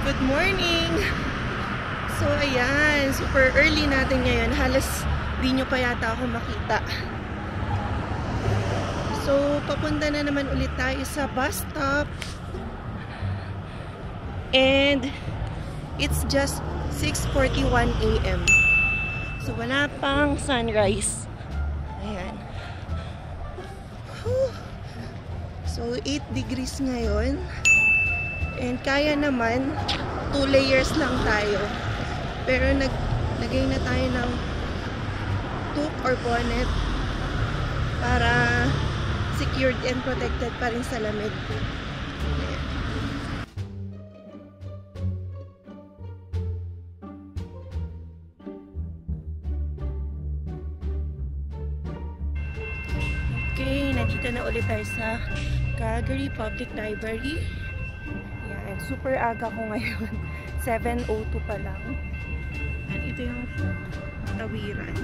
Good morning! So ayan, super early natin ngayon. Halos di nyo pa yata ako makita. So papunta na naman ulit tayo sa bus stop. And it's just 6:41 AM. So wala pang sunrise. Ayan. Whew. So 8 degrees ngayon. And kaya naman 2 layers lang tayo. Pero naglagay na tayo ng toque or bonnet para secured and protected pa rin sa lamig. Ayan. Okay, nandito na ulit tayo sa Calgary Public Library. Yan, super aga ko ngayon. 7:02 pa lang. At ito yung tawiran.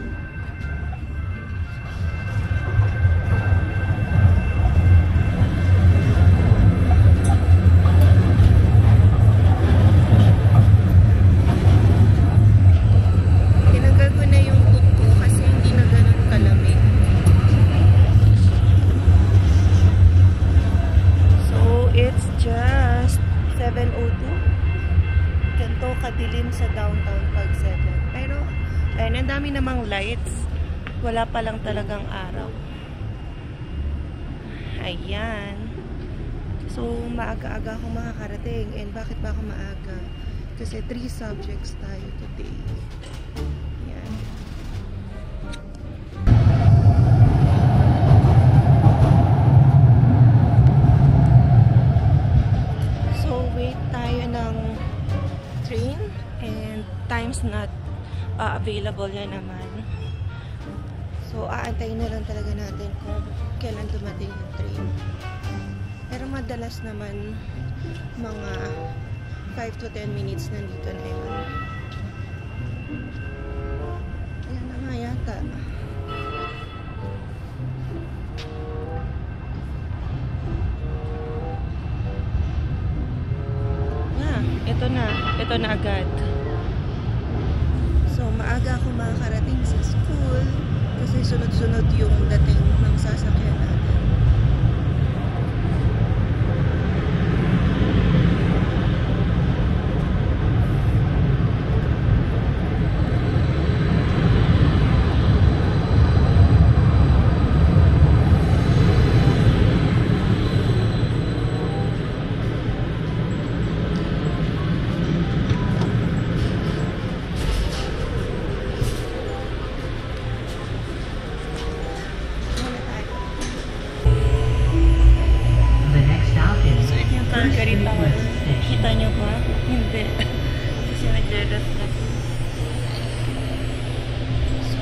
Tinanggal ko na yung hood ko kasi hindi na ganun kalamig. So, it's just 7:02. Ganito kadilim sa downtown pag 7. Pero, ayun, ang dami namang lights. Wala pa lang talagang araw. Ayan. So, maaga-aga ako makakarating. And bakit ba ako maaga? Kasi 3 subjects tayo today. Ayan. Wait tayo ng train and time's not available yan naman. So, aantayin na lang talaga natin kung kailan dumating yung train. Pero madalas naman mga 5 to 10 minutes nandito na yun. Ayan na nga yata. Ito na agad. So, maaga ako makakarating sa school kasi sunod-sunod yung dating ng sasakyan natin. Kita nyo ba? Hindi. Kasi nagre-rest na. So,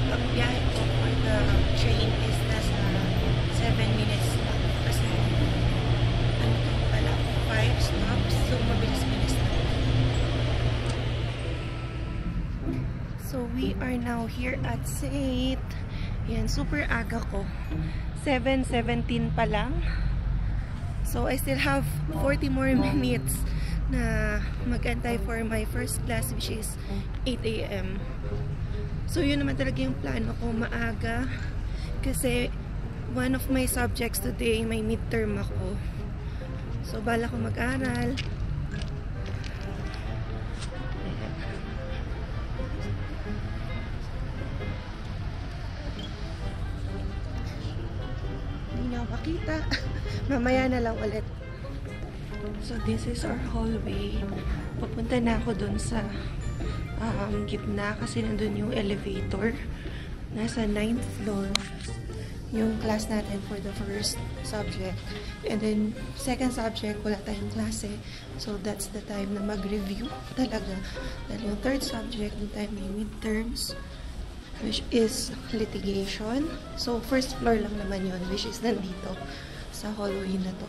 ang biyahe ko for the train is nasa 7 minutes lang. Kasi, ano ito pala? 5 stops. So, mabilis-bilis na. So, we are now here at St. Yan, super aga ko. 7:17 pa lang. So, I still have 40 more minutes na mag-antay for my first class, which is 8 AM. So, yun naman talaga yung plano ko, maaga. Kasi, one of my subjects today, may midterm ako. So, bala ko mag-aral. Hindi na ako makita. Mamaya na lang ulit. So, this is our hallway. Papunta na ako dun sa gitna kasi nandun yung elevator. Nasa 9th floor yung class natin for the first subject. And then, second subject, wala tayong klase. So, that's the time na mag-review talaga. Dahil yung third subject, yung time may midterms, which is litigation. So, first floor lang naman yun, which is nandito sa hallway na to.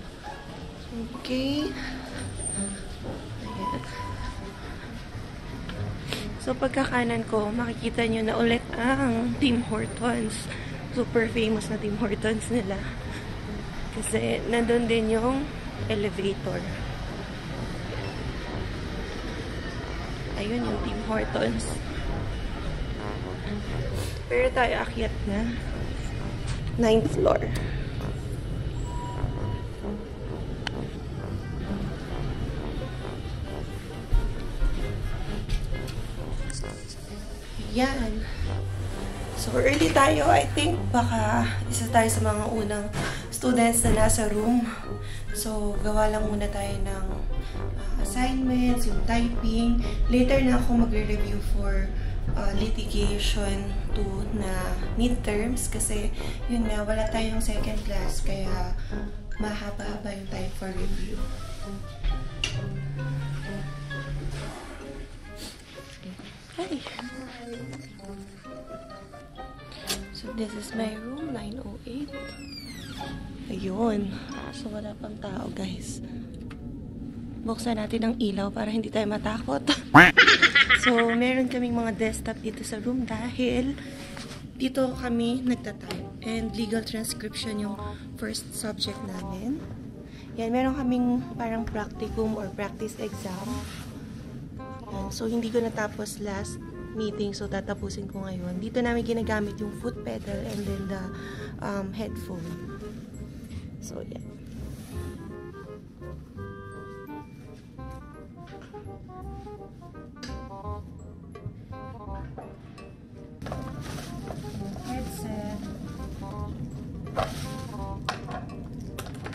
Okay. Ayan. So, pagkakanan ko, makikita nyo na ulit ang Tim Hortons. Super famous na Tim Hortons nila. Kasi, nandun din yung elevator. Ayun yung Tim Hortons. Pero tayo akyat na. 9th floor. Yan. So, early tayo. I think baka isa tayo sa mga unang students na nasa room. So, gawa lang muna tayo ng assignments, yung typing. Later na ako magre-review for litigation 2 na midterms. Kasi, yun nga, wala tayong second class. Kaya, mahaba-haba yung time for review. Hi! So, this is my room, 908. Ayun. So, wala pang tao, guys. Buksan natin ang ilaw para hindi tayo matakot. So, meron kaming mga desktop dito sa room dahil dito kami nagtatype. And legal transcription yung first subject namin. Yan, meron kaming parang practicum or practice exam. Yan. So, hindi ko natapos last meeting, so tatapusin ko ngayon. Dito namin ginagamit yung foot pedal and then the headphone. So, yeah. Headset.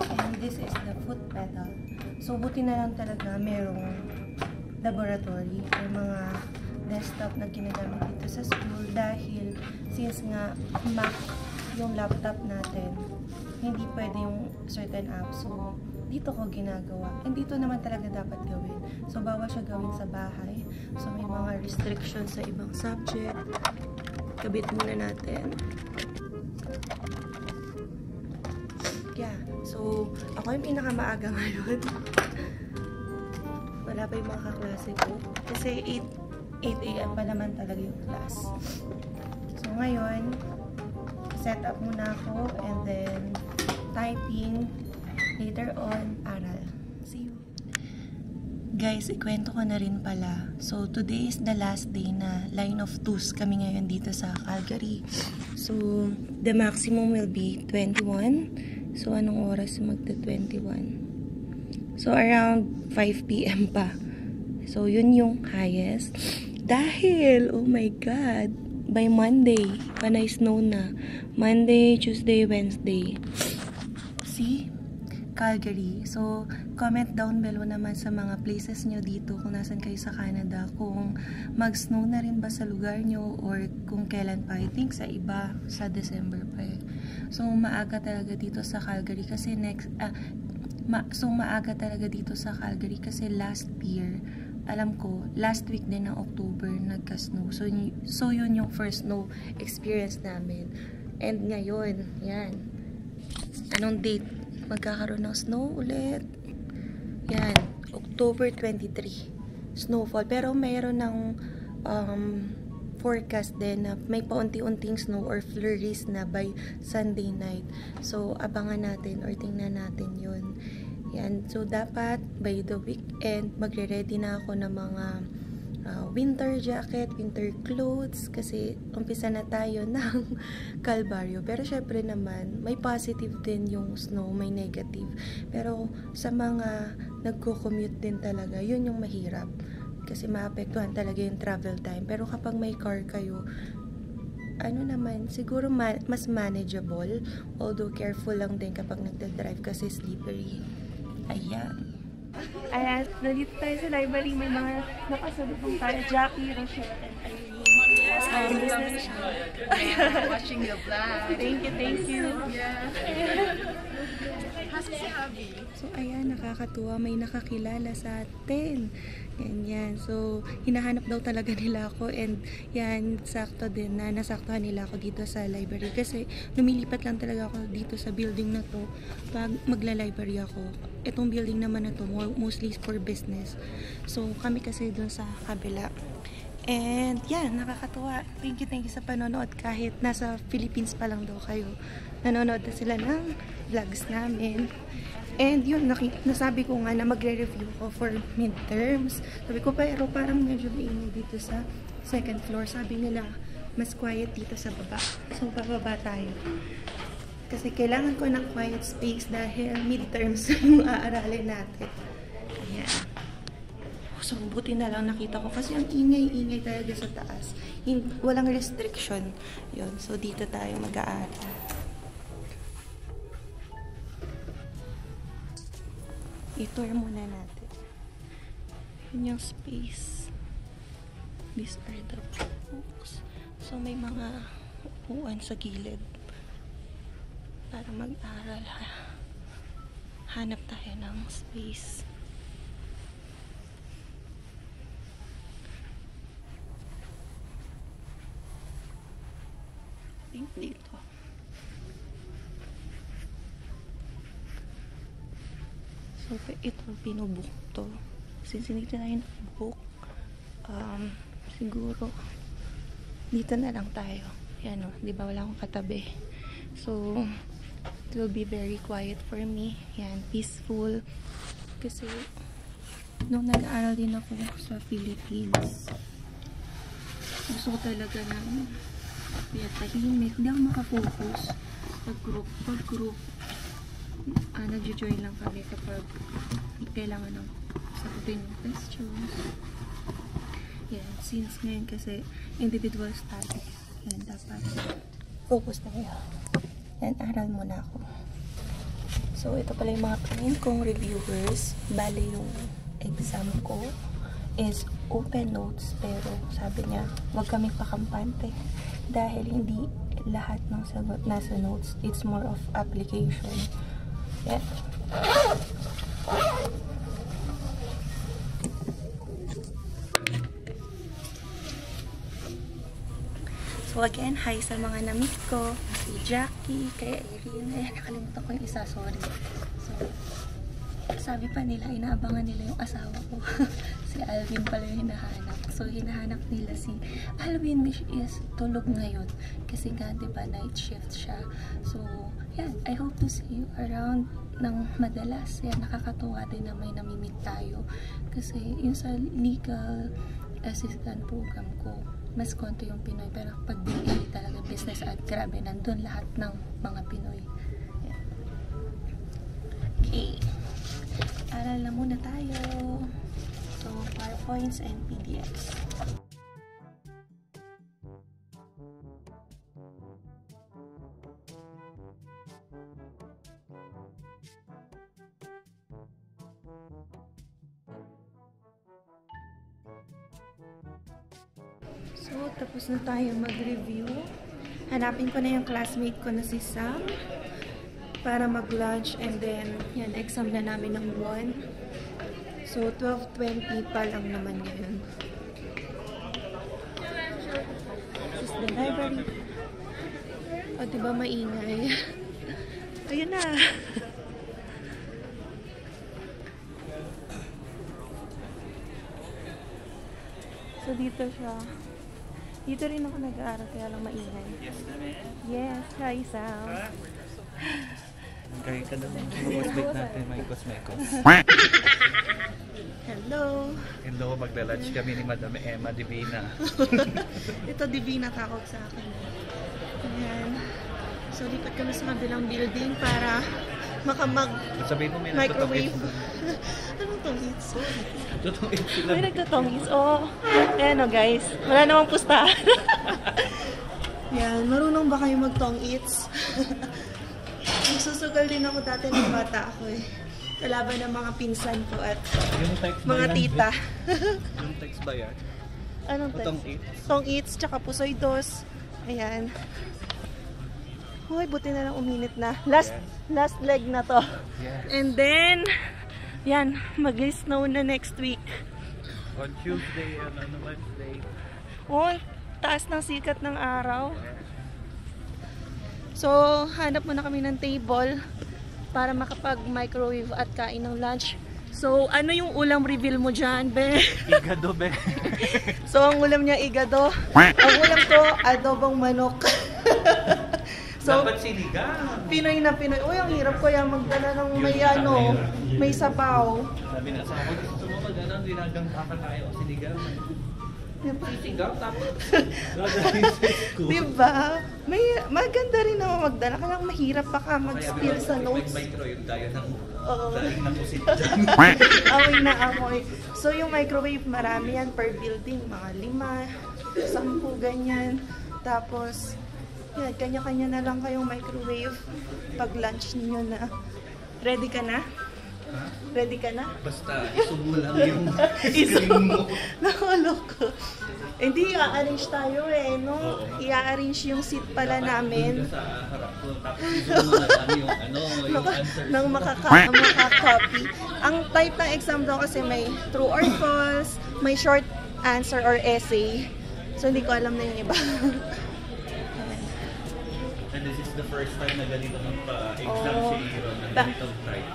And this is the foot pedal. So, buti na lang talaga merong laboratory or mga desktop na ginagamit dito sa school dahil since nga Mac yung laptop natin, hindi pwede yung certain app. So, dito ko ginagawa. And dito naman talaga dapat gawin. So, bawal siya gawin sa bahay. So, may mga restrictions sa ibang subject. Kabit muna natin. Yeah. So, ako yung pinakamaaga ngayon. Wala pa yung mga kaklase ko. Kasi 8 AM pa naman talaga yung class. So, ngayon, set up muna ako and then typing. Later on, aral. See you. Guys, ikwento ko na rin pala. So, today is the last day na line of twos kami ngayon dito sa Calgary. So, the maximum will be 21. So, anong oras magta-21? So, around 5 PM pa. So, yun yung highest. Dahil, oh my God, by Monday, panay snow na. Monday, Tuesday, Wednesday. See? Calgary. So, comment down below naman sa mga places nyo dito kung nasan kayo sa Canada. Kung mag-snow na rin ba sa lugar nyo or kung kailan pa. I think sa iba, sa December pa eh. So, maaga talaga dito sa Calgary kasi maaga talaga dito sa Calgary kasi last year, alam ko, last week din ng October, nagka-snow. So, yun yung first snow experience namin. And ngayon, yan. Anong date? Magkakaroon ng snow ulit. Yan. October 23. Snowfall. Pero mayroon ng forecast din na may paunti-unting snow or flurries na by Sunday night. So, abangan natin or tingnan natin yun. Yan. So, dapat by the weekend, magre-ready na ako ng mga winter jacket, winter clothes, kasi umpisa na tayo ng Calvario. Pero syempre naman, may positive din yung snow, may negative. Pero sa mga nagko-commute din talaga, yun yung mahirap. Kasi maapektuhan talaga yung travel time. Pero kapag may car kayo, ano naman, siguro mas manageable. Although careful lang din kapag nagda-drive kasi slippery. Ayan. Ayan, nandito tayo sa library. May mga nakasalubong tayo. Jackie, Rochelle, and Irene. Business shop. Watching your vlog. Thank you. Yeah. How's si Abby? So, ayan, nakakatuwa. May nakakilala sa atin. Yan. So, hinahanap daw talaga nila ako. And yan, sakto din na nasaktuhan nila ako dito sa library. Kasi, lumilipat lang talaga ako dito sa building na to pag magla-library ako. Itong building naman na to, mostly for business. So, kami kasi dun sa kabila. And, yan, nakakatuwa. Thank you sa panonood. Kahit nasa Philippines pa lang daw kayo. Nanonood na sila ng vlogs namin. And yun, nasabi ko nga na magre-review ko for midterms. Sabi ko, pero parang medyo maingay dito sa second floor. Sabi nila, mas quiet dito sa baba. So, bababa tayo. Kasi kailangan ko ng quiet space dahil midterms yung aaralin natin. Ayan. So, buti na lang nakita ko. Kasi ang ingay-ingay talaga sa taas. Walang restriction. Yun. So, dito tayo mag-aaral. I-tour muna natin. Yun yung space. These are the books. So, may mga upuan sa gilid. Para mag-aral. Hanap tayo ng space. I think dito. So, ito binubook to. Since hindi tayo nag-book, siguro, dito na lang tayo. Yan o, di ba wala akong katabi. So, it will be very quiet for me. Yan, peaceful. Kasi, nung nag-aaral din ako sa Philippines, gusto ko talaga ng tahimik. Hindi ako makafocus. Pag group, nag-join lang kami kapag kailangan ng sagutin yung questions. Yan, since ngayon kasi individual study, yan, dapat focus tayo. Yan, aral muna ako. So, ito pala yung mga pinin kong reviewers. Bale, yung exam ko is open notes, pero sabi niya, huwag kaming pakampante dahil hindi lahat ng sagot nasa notes. It's more of application. Yeah. So again, hi sa mga na-meet ko. Si Jackie, kaya Irene. Nakalimutan ko yung isa, sorry. So, sabi pa nila, inaabangan nila yung asawa ko. Si Alvin pala yung hinahanap. So, hinahanap nila si Alvin, which is tulog ngayon. Kasi nga, diba, night shift siya. So, yan. I hope to see you around ng madalas. Yan, nakakatuwa din na may namimit tayo. Kasi, yung sa legal assistant program ko, mas konti yung Pinoy. Pero pag BA talaga, business at grabe, nandun lahat ng mga Pinoy. Yan. Okay. Aral na muna tayo. So, PowerPoints and PDFs. So, tapos na tayo mag-review. Hanapin ko na yung classmate ko na si Sam para mag-lunch, and then yan, exam na namin ng 1. So, 12:20 pa lang naman yun. This is the library. O, diba maingay? Ayun na. So, dito siya. Dito rin ako nag-aaral, kaya lang maingay. Yes, hi Sam. Kaya ka naman. Mag-wait natin, Maikos. Hello. Hello, magla-lunch kami ni Madam Emma Divina. Ito, Divina tawag sa akin. Ayan. So, lipat kami sa kabilang building para Sabihin mo may microwave. Anong tongits? Totoo sila. May nagtotongits. Oh, ayan o guys. Wala namang pustahan. Yan, marunong ba kayo mag-tong-eats? Nagsusugal din ako dati ng bata ako eh. Kalaban ng mga pinsan ko at mga tita. Yung text ba yan? Anong text? Tong-eats? Tong-eats, tsaka pusoy dos. Ayan. Hoy, buti na lang uminit na. Last leg na to. Yes. And then, yan, mag-snow na next week. On Tuesday and on Wednesday. Oh, taas ng sikat ng araw. So, hanap muna kami ng table para makapag-microwave at kain ng lunch. So, ano yung ulam reveal mo dyan, be? Igado, be. So, ang ulam niya igado. Ang ulam ko, adobong manok. So, Dapat sinigang. Pinoy na Pinoy. Uy, ang hirap ko yung magdala ng may ano, may sabaw. Sabi na sa ako, gusto mo mag-ano, dinagang kakakain o sinigang. Sinigang, tapos dadalhin sa school. Diba? May maganda rin naman magdala. Kaya mahirap baka mag-spill sa notes. May microwave tayo ng Oo. daing na pusit dyan. Amoy na amoy. So yung microwave, marami yan per building. Mga 5, 10, ganyan. Tapos, yan, kanya-kanya na lang kayong microwave. Pag lunch niyo na. Ready ka na? Ready ka na? Basta, isubo lang yung screen mo. Nakaloko. Hindi, i-arrange tayo eh, no? I-arrange yung seat pala namin. Sa harap ko, tapos isubo na lang yung ano, yung answer. Nang makaka-copy. Ang type ng exam daw kasi may true or false, may short answer or essay. So, hindi ko alam na yung iba. And this is the first time na ganito magpa-exam Oo. si Aaron ng ganitong type.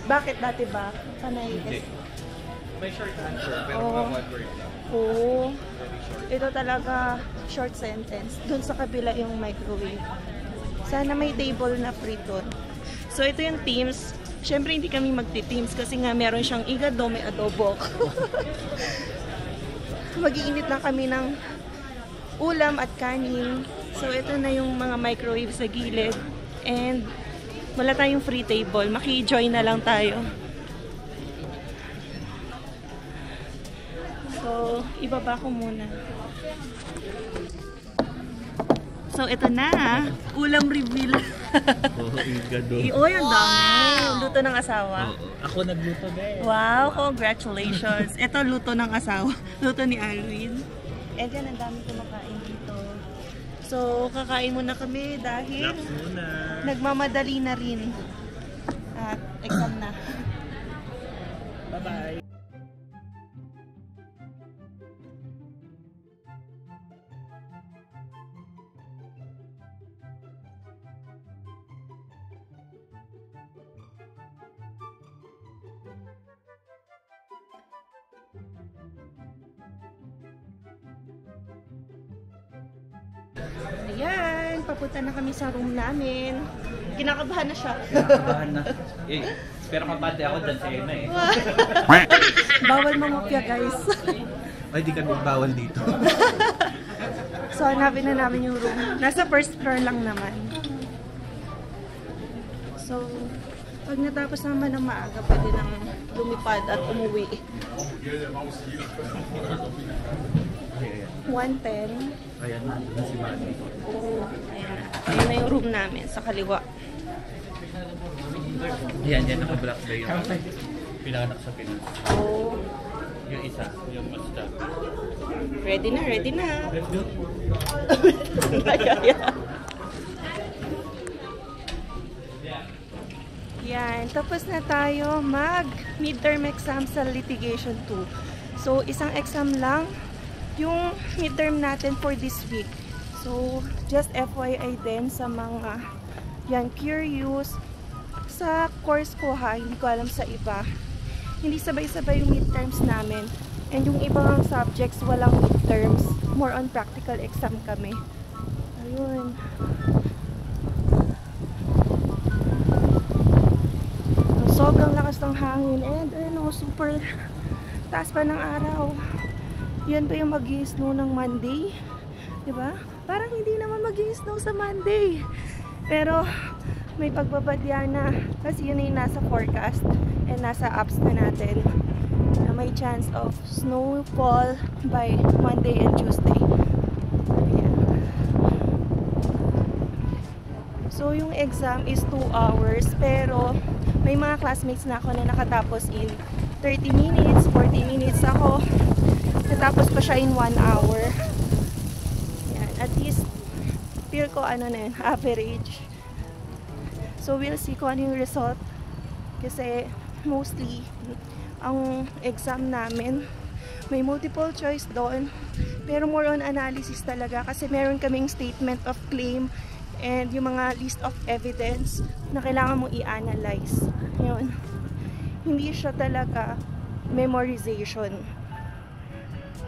Bakit dati ba? Panay Hindi. May short answer, pero Oo. mga one word lang. Oo. Very short. Ito talaga short sentence. Doon sa kabila yung microwave. Sana may table na free doon. So, ito yung teams. Siyempre, hindi kami magti-teams kasi nga meron siyang igado, may adobo. Mag-iinit lang kami ng ulam at kanin. So, ito na yung mga microwave sa gilid. And, wala tayong free table. Maki-join na lang tayo. So, ibaba ko muna. So, ito na. Ulam reveal. Oo, igado. Oy, ang dami. Luto ng asawa. Ako nagluto din. Wow, congratulations. Ito, luto ng asawa. Luto ni Alwin. Eh, dyan, ang dami kumakain dito. So, kakain muna kami dahil Relax muna. nagmamadali na rin. At exam na. Bye-bye. Ayan, papunta na kami sa room namin. Kinakabahan na siya. Kinakabahan na. Eh, pero kapante ako dyan sa Ena eh. Bawal mamopya, guys. Ay, di kami bawal dito. So, hanapin na namin yung room. Nasa first floor lang naman. So, pag natapos naman ng maaga, pwede nang lumipad at umuwi. 1:10. Ayan na, doon si Manny. Ayan na. Ayan na yung room namin sa kaliwa. Ayan, yan naka-black ba yung pinanganak sa Pinas. Oh, Yung isa, yung master. ready na, ready na. Let's go. Yan, tapos na tayo mag-midterm exam sa litigation 2. So, isang exam lang yung midterm natin for this week. So, just FYI din sa mga yan curious sa course ko ha, hindi ko alam sa iba. Hindi sabay-sabay yung midterms namin. And yung ibang subjects walang midterms. More on practical exam kami. Ayun. Sobrang lakas ng hangin and ano, super taas pa ng araw. Yan ba yung mag-i-snow ng Monday? Diba? Parang hindi naman mag-i-snow sa Monday. Pero may pagbabadya na kasi yun yung nasa forecast and nasa apps na natin na may chance of snowfall by Monday and Tuesday. Ayan. So yung exam is 2 hours pero may mga classmates na ako na nakatapos in 30 minutes, 40 minutes ako. Natapos ko siya in 1 hour. Yan. At least, feel ko ano na yun, average. So, we'll see kung ano yung result. Kasi, mostly, ang exam namin, may multiple choice doon. Pero more on analysis talaga. Kasi meron kaming statement of claim and yung mga list of evidence na kailangan mong i-analyze. Yun. Hindi siya talaga memorization.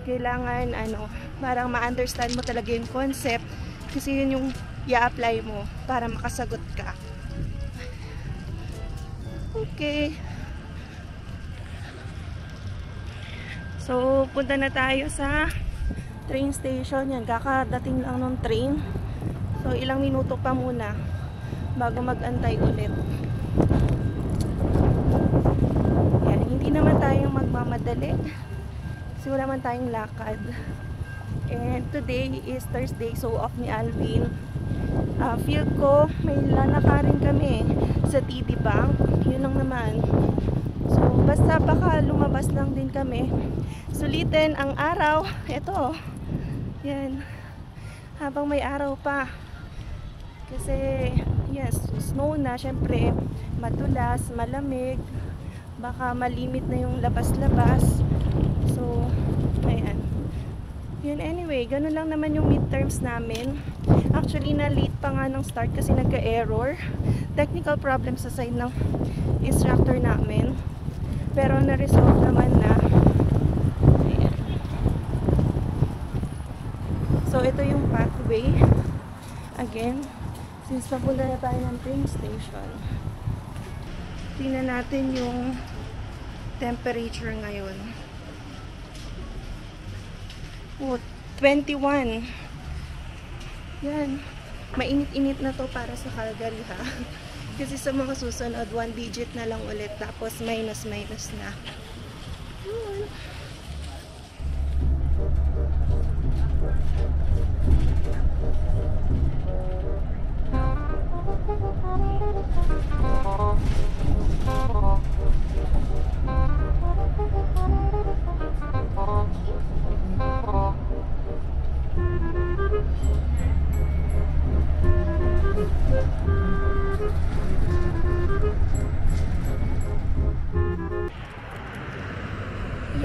Kailangan ano, parang ma-understand mo talaga yung concept kasi yun yung i-apply mo para makasagot ka. Okay. So, punta na tayo sa train station. Yan, kakadating lang ng train. So, ilang minuto pa muna bago mag-antay ulit. Yan, hindi naman tayo magmamadali. Kasi wala man tayong lakad. And today is Thursday, so off ni Alvin. Feel ko may lalakarin kami sa TD Bank. Yun lang naman. So, basta baka lumabas lang din kami. Sulitin ang araw. Ito. Yan. Habang may araw pa. Kasi, yes, snow na. Syempre, madulas, malamig. Baka malimit na yung labas-labas. So, ayan. Yun, anyway, ganun lang naman yung midterms namin. Actually, na-late pa nga ng start kasi nagka-error. Technical problem sa side ng instructor namin. Pero na-resolve naman na. Ayan. So, ito yung pathway. Again, since papunta na tayo ng train station. Tingnan natin yung temperature ngayon. Oh, 21. Yan. Mainit-init na to para sa Calgary, ha? Kasi sa mga susunod, 1 digit na lang ulit. Tapos minus na. Yun.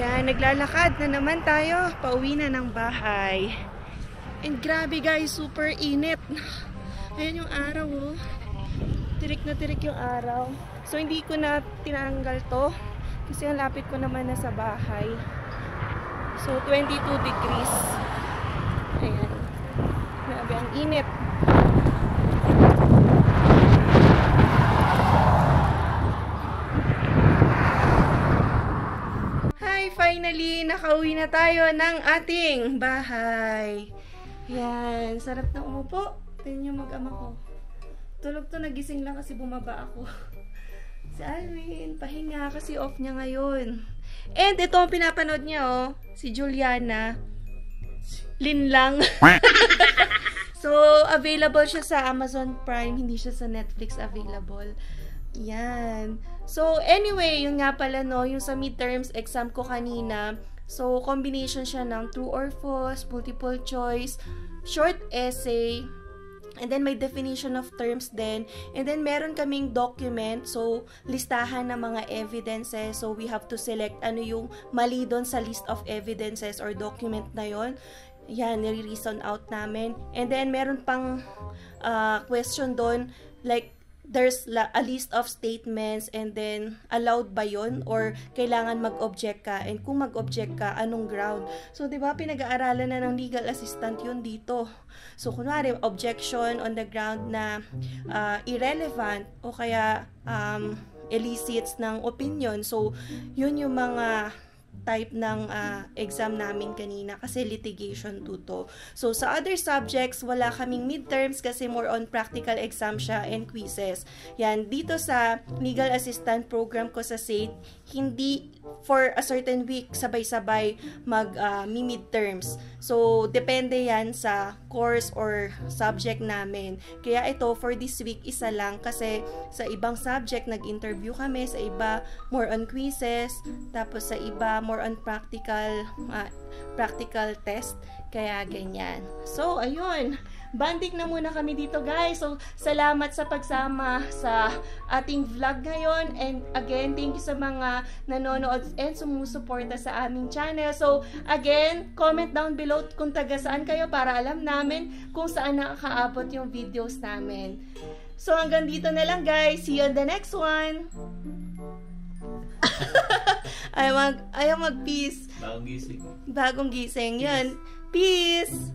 Yan, naglalakad na naman tayo. Pauwi na ng bahay. And grabe guys, super init. Ayan yung araw, oh. Tirik na tirik yung araw. So, hindi ko na tinanggal to. Kasi ang lapit ko naman na sa bahay. So, 22 degrees. Ayan. Grabe, ang init. Finally, nakauwi na tayo ng ating bahay. Yan, sarap na umupo. Tingnan nyo mag-ama ko. Tulog to, nagising lang kasi bumaba ako. Si Alvin, pahinga kasi off niya ngayon. And ito ang pinapanood niya, oh. Si Juliana. Lin lang. So, available siya sa Amazon Prime. Hindi siya sa Netflix available. Yan. So, anyway, yun nga pala, no, yung sa midterms exam ko kanina, so, combination siya ng true or false, multiple choice, short essay, and then may definition of terms din, and then meron kaming document, so, listahan ng mga evidences, so, we have to select ano yung mali doon sa list of evidences or document na yon. Yan, nire-reason out namin, and then meron pang question doon, like, there's a list of statements and then allowed ba yun or kailangan mag-object ka, and kung mag-object ka, anong ground. So, di ba, pinag-aaralan na ng legal assistant yun dito. So, kunwari, objection on the ground na irrelevant o kaya elicits ng opinion. So, yun yung mga type ng exam namin kanina kasi litigation to. So, sa other subjects, wala kaming midterms kasi more on practical exam siya and quizzes. Yan, dito sa legal assistant program ko sa SAIT, hindi for a certain week sabay-sabay midterms. So, depende yan sa course or subject namin. Kaya ito, for this week, isa lang kasi sa ibang subject, nag-interview kami, sa iba, more on quizzes, tapos sa iba, more on practical test. Kaya ganyan. So, ayun. Banding na muna kami dito, guys. So, salamat sa pagsama sa ating vlog ngayon. And again, thank you sa mga nanonood and sumusuporta sa aming channel. So, again, comment down below kung taga saan kayo para alam namin kung saan nakakaabot yung videos namin. So, hanggang dito na lang, guys. See you on the next one. Ayaw mag-peace. Bagong gising. Bagong gising. Yun. Peace!